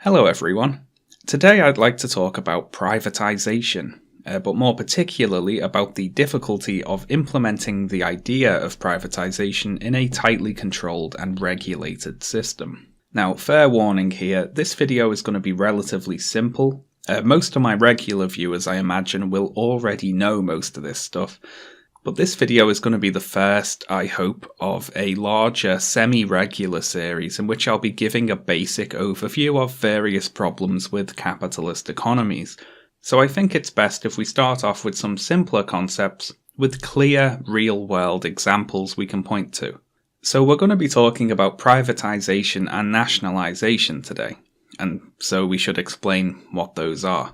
Hello everyone. Today I'd like to talk about privatisation, but more particularly about the difficulty of implementing the idea of privatisation in a tightly controlled and regulated system. Now, fair warning here, this video is going to be relatively simple. Most of my regular viewers, I imagine, will already know most of this stuff. But this video is going to be the first, I hope, of a larger semi-regular series in which I'll be giving a basic overview of various problems with capitalist economies. So I think it's best if we start off with some simpler concepts with clear, real-world examples we can point to. So we're going to be talking about privatisation and nationalisation today, and so we should explain what those are.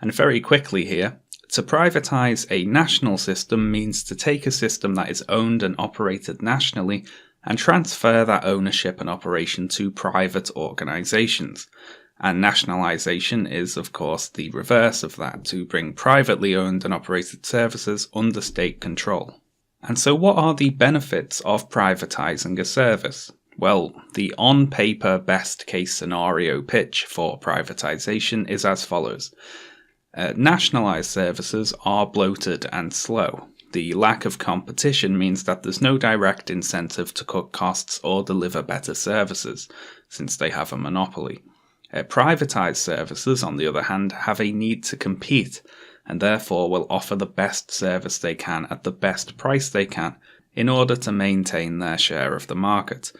And very quickly here, to privatise a national system means to take a system that is owned and operated nationally and transfer that ownership and operation to private organisations. And nationalisation is, of course, the reverse of that, to bring privately owned and operated services under state control. And so what are the benefits of privatising a service? Well, the on-paper best-case scenario pitch for privatisation is as follows. Nationalised services are bloated and slow. The lack of competition means that there's no direct incentive to cut costs or deliver better services, since they have a monopoly. Privatised services, on the other hand, have a need to compete, and therefore will offer the best service they can at the best price they can, in order to maintain their share of the market.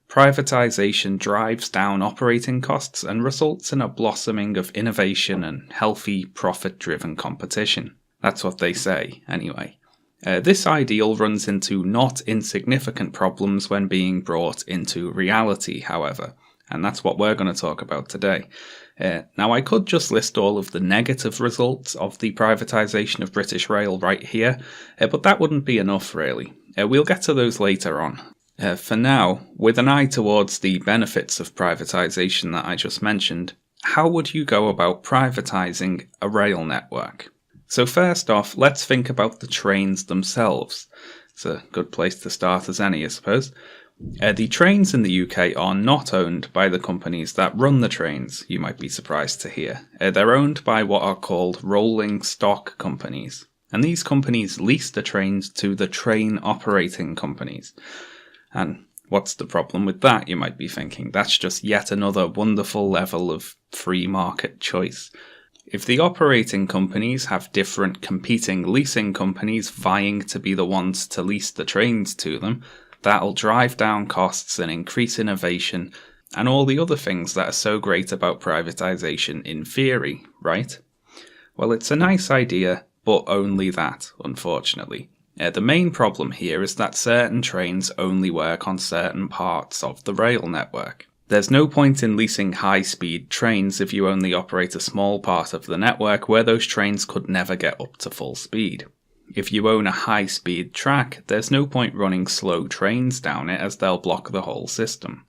Privatisation drives down operating costs and results in a blossoming of innovation and healthy, profit-driven competition. That's what they say, anyway. This ideal runs into not insignificant problems when being brought into reality, however, and that's what we're going to talk about today. Now, I could just list all of the negative results of the privatisation of British Rail right here, but that wouldn't be enough, really. We'll get to those later on. For now, with an eye towards the benefits of privatisation that I just mentioned, how would you go about privatising a rail network? So first off, let's think about the trains themselves. It's a good place to start as any, I suppose. The trains in the UK are not owned by the companies that run the trains, you might be surprised to hear. They're owned by what are called rolling stock companies. And these companies lease the trains to the train operating companies. And what's the problem with that, you might be thinking? That's just yet another wonderful level of free market choice. If the operating companies have different competing leasing companies vying to be the ones to lease the trains to them, that'll drive down costs and increase innovation and all the other things that are so great about privatisation in theory, right? Well, it's a nice idea, but only that, unfortunately. The main problem here is that certain trains only work on certain parts of the rail network. There's no point in leasing high-speed trains if you only operate a small part of the network where those trains could never get up to full speed. If you own a high-speed track, there's no point running slow trains down it as they'll block the whole system.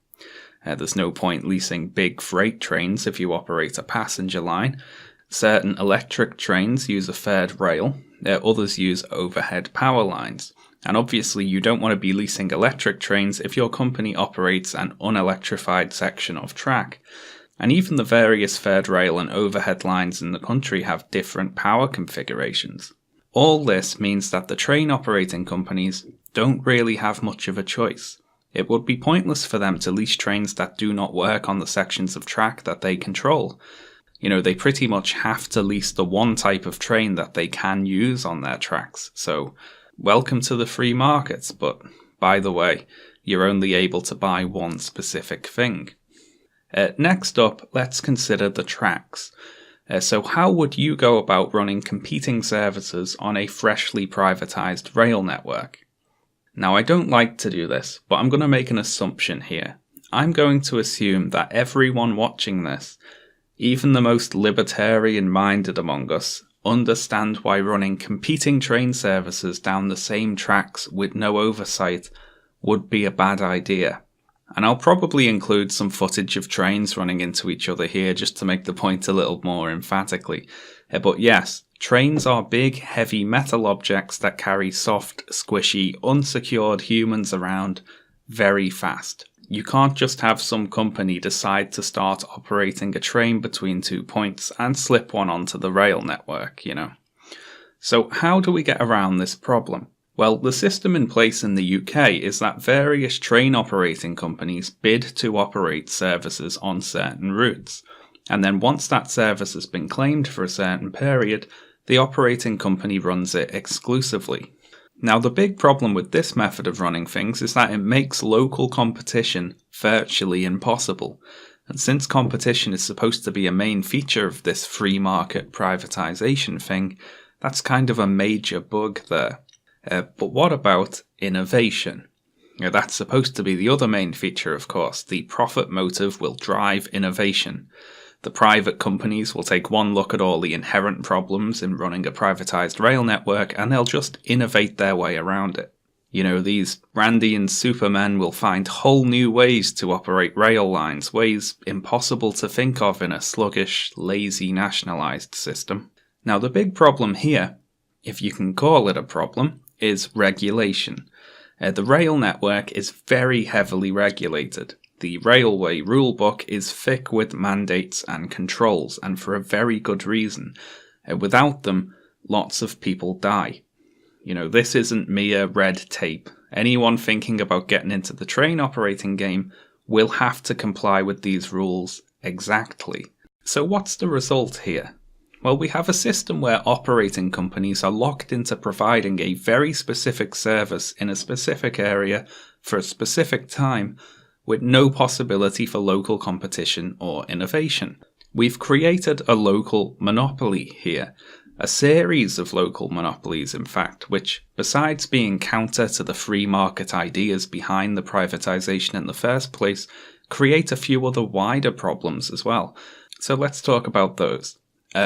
There's no point leasing big freight trains if you operate a passenger line. Certain electric trains use a third rail. Others use overhead power lines. And obviously you don't want to be leasing electric trains if your company operates an unelectrified section of track. And even the various third rail and overhead lines in the country have different power configurations. All this means that the train operating companies don't really have much of a choice. It would be pointless for them to lease trains that do not work on the sections of track that they control. You know, they pretty much have to lease the one type of train that they can use on their tracks. So, welcome to the free market, but by the way, you're only able to buy one specific thing. Next up, let's consider the tracks. So how would you go about running competing services on a freshly privatised rail network? Now, I don't like to do this, but I'm going to make an assumption here. I'm going to assume that everyone watching this, even the most libertarian-minded among us, understand why running competing train services down the same tracks with no oversight would be a bad idea. And I'll probably include some footage of trains running into each other here just to make the point a little more emphatically. But yes, trains are big, heavy metal objects that carry soft, squishy, unsecured humans around very fast. You can't just have some company decide to start operating a train between 2 points and slip one onto the rail network, So how do we get around this problem? Well, the system in place in the UK is that various train operating companies bid to operate services on certain routes, and then once that service has been claimed for a certain period, the operating company runs it exclusively. Now, the big problem with this method of running things is that it makes local competition virtually impossible, and since competition is supposed to be a main feature of this free market privatisation thing, that's kind of a major bug there. But what about innovation? That's supposed to be the other main feature, of course. The profit motive will drive innovation. The private companies will take one look at all the inherent problems in running a privatised rail network and they'll just innovate their way around it. These Randian supermen will find whole new ways to operate rail lines, ways impossible to think of in a sluggish, lazy, nationalised system. Now, the big problem here, if you can call it a problem, is regulation. The rail network is very heavily regulated. The railway rulebook is thick with mandates and controls, and for a very good reason. Without them, lots of people die. This isn't mere red tape. Anyone thinking about getting into the train operating game will have to comply with these rules exactly. So what's the result here? Well, we have a system where operating companies are locked into providing a very specific service in a specific area for a specific time, with no possibility for local competition or innovation. We've created a local monopoly here, a series of local monopolies in fact, which, besides being counter to the free market ideas behind the privatisation in the first place, create a few other wider problems as well. So let's talk about those.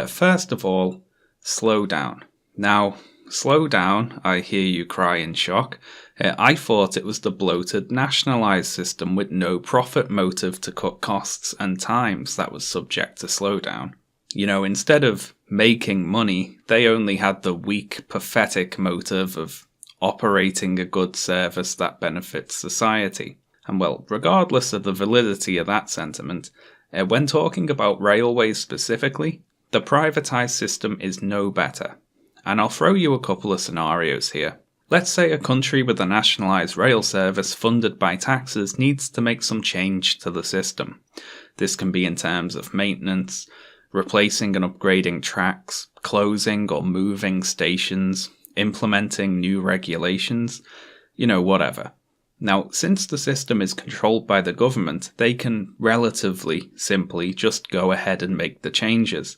First of all, slow down. Now, slow down, I hear you cry in shock. I thought it was the bloated nationalised system with no profit motive to cut costs and times that was subject to slowdown. Instead of making money, they only had the weak, pathetic motive of operating a good service that benefits society. And well, regardless of the validity of that sentiment, when talking about railways specifically, the privatised system is no better. And I'll throw you a couple of scenarios here. Let's say a country with a nationalised rail service funded by taxes needs to make some change to the system. This can be in terms of maintenance, replacing and upgrading tracks, closing or moving stations, implementing new regulations, whatever. Now, since the system is controlled by the government, they can relatively simply just go ahead and make the changes.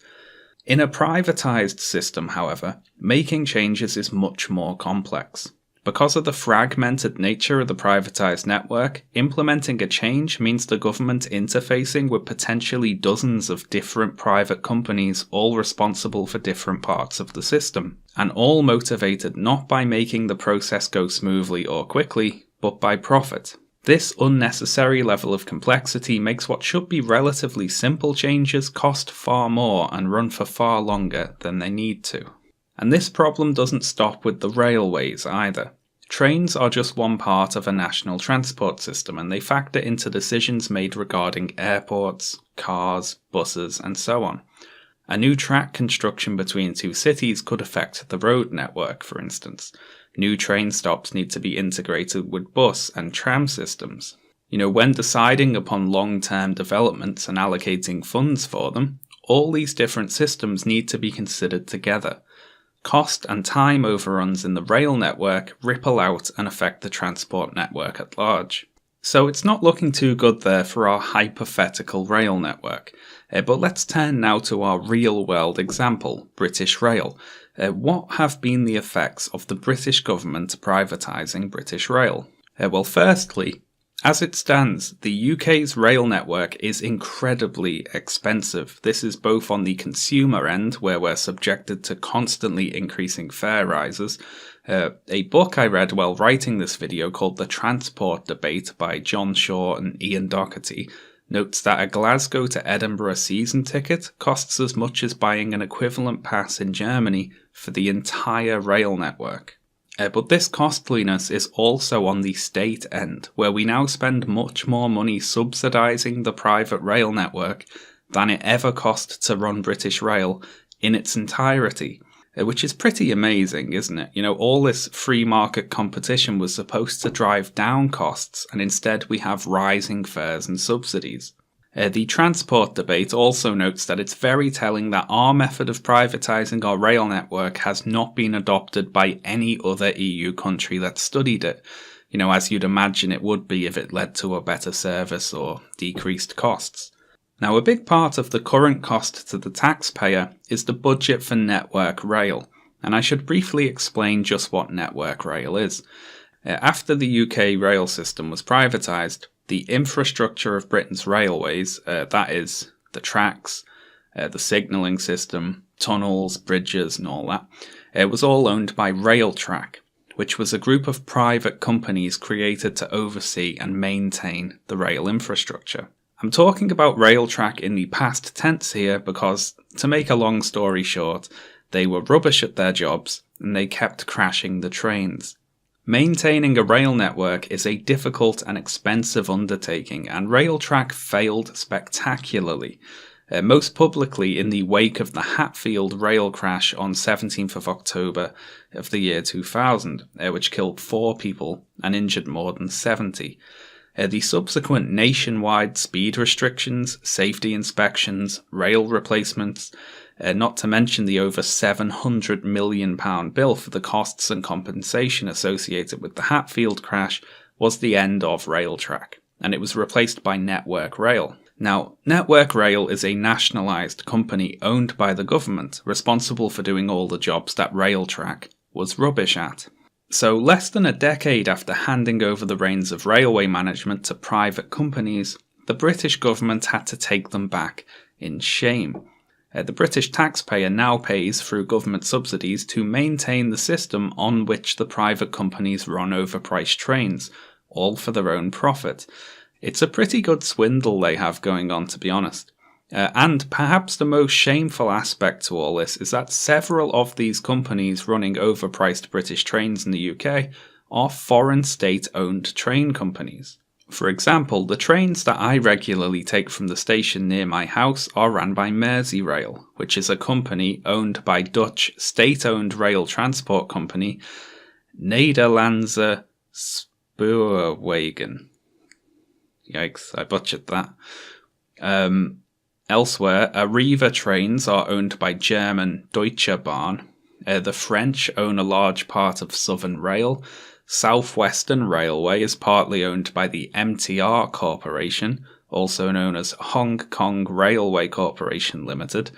In a privatised system, however, making changes is much more complex. Because of the fragmented nature of the privatised network, implementing a change means the government interfacing with potentially dozens of different private companies, all responsible for different parts of the system, and all motivated not by making the process go smoothly or quickly, but by profit. This unnecessary level of complexity makes what should be relatively simple changes cost far more and run for far longer than they need to. And this problem doesn't stop with the railways either. Trains are just one part of a national transport system, and they factor into decisions made regarding airports, cars, buses, and so on. A new track construction between two cities could affect the road network, for instance. New train stops need to be integrated with bus and tram systems. When deciding upon long-term developments and allocating funds for them, all these different systems need to be considered together. Cost and time overruns in the rail network ripple out and affect the transport network at large. So it's not looking too good there for our hypothetical rail network. But let's turn now to our real-world example, British Rail. What have been the effects of the British government privatising British Rail? Well, firstly, as it stands, the UK's rail network is incredibly expensive. This is both on the consumer end, where we're subjected to constantly increasing fare rises. A book I read while writing this video called The Transport Debate by John Shaw and Ian Doherty notes that a Glasgow to Edinburgh season ticket costs as much as buying an equivalent pass in Germany for the entire rail network. But this costliness is also on the state end, where we now spend much more money subsidising the private rail network than it ever cost to run British Rail in its entirety. Which is pretty amazing, isn't it? All this free market competition was supposed to drive down costs, and instead we have rising fares and subsidies. The transport debate also notes that it's very telling that our method of privatising our rail network has not been adopted by any other EU country that studied it, as you'd imagine it would be if it led to a better service or decreased costs. Now, a big part of the current cost to the taxpayer is the budget for Network Rail, and I should briefly explain just what Network Rail is. After the UK rail system was privatised, the infrastructure of Britain's railways, that is, the tracks, the signalling system, tunnels, bridges and all that, it was all owned by Railtrack, which was a group of private companies created to oversee and maintain the rail infrastructure. I'm talking about Railtrack in the past tense here because, to make a long story short, they were rubbish at their jobs and they kept crashing the trains. Maintaining a rail network is a difficult and expensive undertaking, and Railtrack failed spectacularly, most publicly in the wake of the Hatfield rail crash on 17th of October of the year 2000, which killed 4 people and injured more than 70. The subsequent nationwide speed restrictions, safety inspections, rail replacements, not to mention the over £700 million bill for the costs and compensation associated with the Hatfield crash, was the end of Railtrack, and it was replaced by Network Rail. Now, Network Rail is a nationalised company owned by the government, responsible for doing all the jobs that Railtrack was rubbish at. So, less than a decade after handing over the reins of railway management to private companies, the British government had to take them back in shame. The British taxpayer now pays through government subsidies to maintain the system on which the private companies run overpriced trains, all for their own profit. It's a pretty good swindle they have going on, to be honest. And perhaps the most shameful aspect to all this is that several of these companies running overpriced British trains in the UK are foreign state-owned train companies. For example, the trains that I regularly take from the station near my house are ran by Merseyrail, which is a company owned by Dutch state-owned rail transport company Nederlandse Spoorwegen. Yikes, I butchered that. Elsewhere, Arriva trains are owned by German Deutsche Bahn. The French own a large part of Southern Rail. Southwestern Railway is partly owned by the MTR Corporation, also known as Hong Kong Railway Corporation Limited.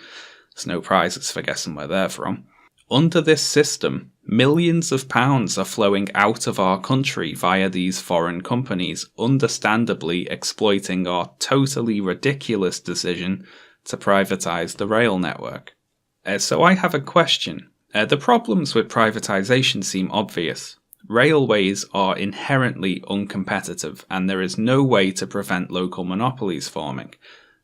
There's no prizes for guessing where they're from. Under this system, millions of pounds are flowing out of our country via these foreign companies, understandably exploiting our totally ridiculous decision to privatise the rail network. So I have a question. The problems with privatisation seem obvious. Railways are inherently uncompetitive, and there is no way to prevent local monopolies forming.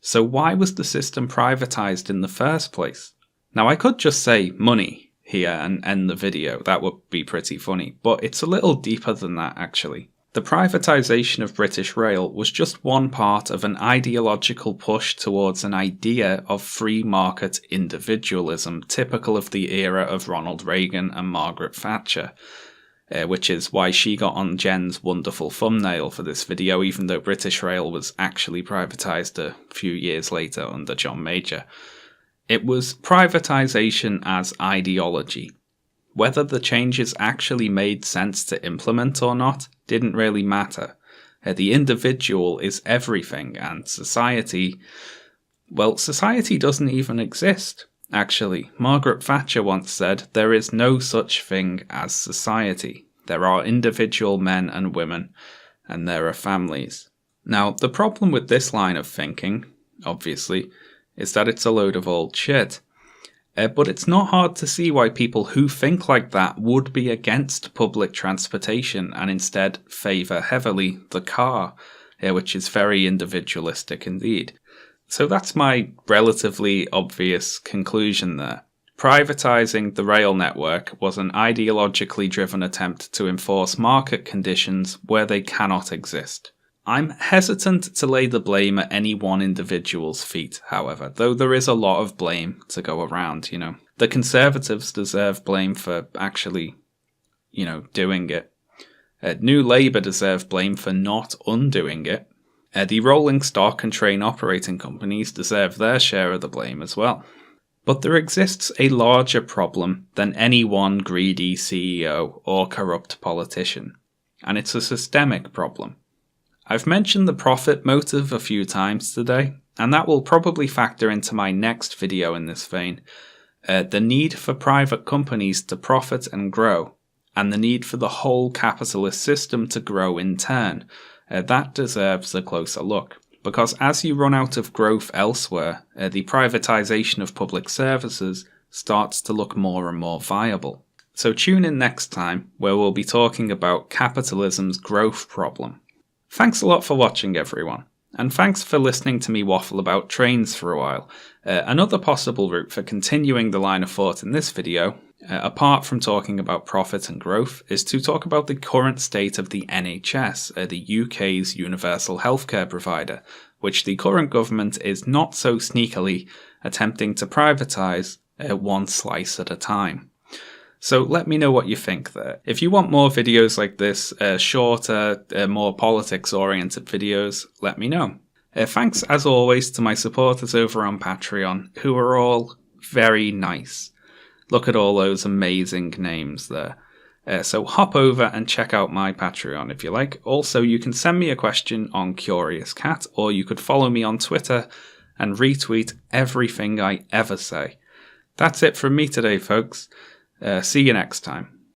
So why was the system privatised in the first place? Now, I could just say money here and end the video. That would be pretty funny, but it's a little deeper than that, actually. The privatisation of British Rail was just one part of an ideological push towards an idea of free market individualism, typical of the era of Ronald Reagan and Margaret Thatcher, which is why she got on Jen's wonderful thumbnail for this video, even though British Rail was actually privatised a few years later under John Major. It was privatisation as ideology. Whether the changes actually made sense to implement or not didn't really matter. The individual is everything, and society doesn't even exist. Actually, Margaret Thatcher once said, "There is no such thing as society. There are individual men and women, and there are families." Now, the problem with this line of thinking, obviously, is that it's a load of old shit. But it's not hard to see why people who think like that would be against public transportation and instead favour heavily the car, which is very individualistic indeed. So that's my relatively obvious conclusion there. Privatising the rail network was an ideologically driven attempt to enforce market conditions where they cannot exist. I'm hesitant to lay the blame at any one individual's feet, however, though there is a lot of blame to go around, The Conservatives deserve blame for actually, doing it. New Labour deserve blame for not undoing it. The rolling stock and train operating companies deserve their share of the blame as well. But there exists a larger problem than any one greedy CEO or corrupt politician, and it's a systemic problem. I've mentioned the profit motive a few times today, and that will probably factor into my next video in this vein. The need for private companies to profit and grow, and the need for the whole capitalist system to grow in turn. That deserves a closer look. Because as you run out of growth elsewhere, the privatisation of public services starts to look more and more viable. So tune in next time, where we'll be talking about capitalism's growth problem. Thanks a lot for watching, everyone. And thanks for listening to me waffle about trains for a while. Another possible route for continuing the line of thought in this video, apart from talking about profit and growth, is to talk about the current state of the NHS, the UK's universal healthcare provider, which the current government is not so sneakily attempting to privatise one slice at a time. So let me know what you think there. If you want more videos like this, shorter, more politics-oriented videos, let me know. Thanks as always to my supporters over on Patreon, who are all very nice. Look at all those amazing names there. So hop over and check out my Patreon if you like. Also, you can send me a question on Curious Cat, or you could follow me on Twitter and retweet everything I ever say. That's it from me today, folks. See you next time.